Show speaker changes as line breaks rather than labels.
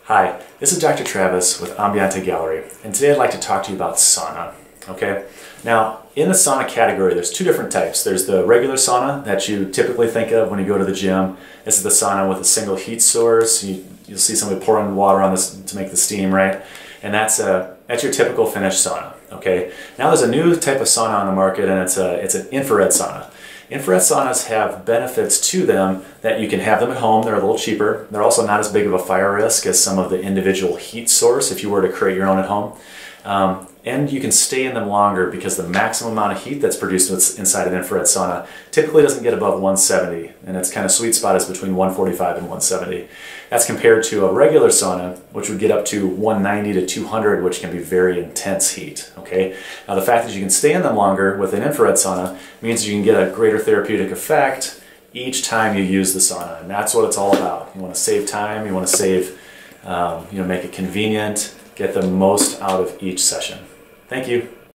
Hi, this is Dr. Travis with Ambiente Gallerie, and today I'd like to talk to you about sauna. Okay? Now, in the sauna category, there's two different types. There's the regular sauna that you typically think of when you go to the gym. This is the sauna with a single heat source. You'll see somebody pouring water on this to make the steam, right? And that's your typical Finnish sauna. Okay? Now there's a new type of sauna on the market, and it's an infrared sauna. Infrared saunas have benefits to them that you can have them at home. They're a little cheaper. They're also not as big of a fire risk as some of the individual heat source if you were to create your own at home. And you can stay in them longer because the maximum amount of heat that's produced inside an infrared sauna typically doesn't get above 170, and its kind of sweet spot is between 145 and 170. That's compared to a regular sauna, which would get up to 190 to 200, which can be very intense heat. Okay. Now the fact that you can stay in them longer with an infrared sauna means you can get a greater therapeutic effect each time you use the sauna, and that's what it's all about. You want to save time. You want to save, make it convenient. Get the most out of each session. Thank you.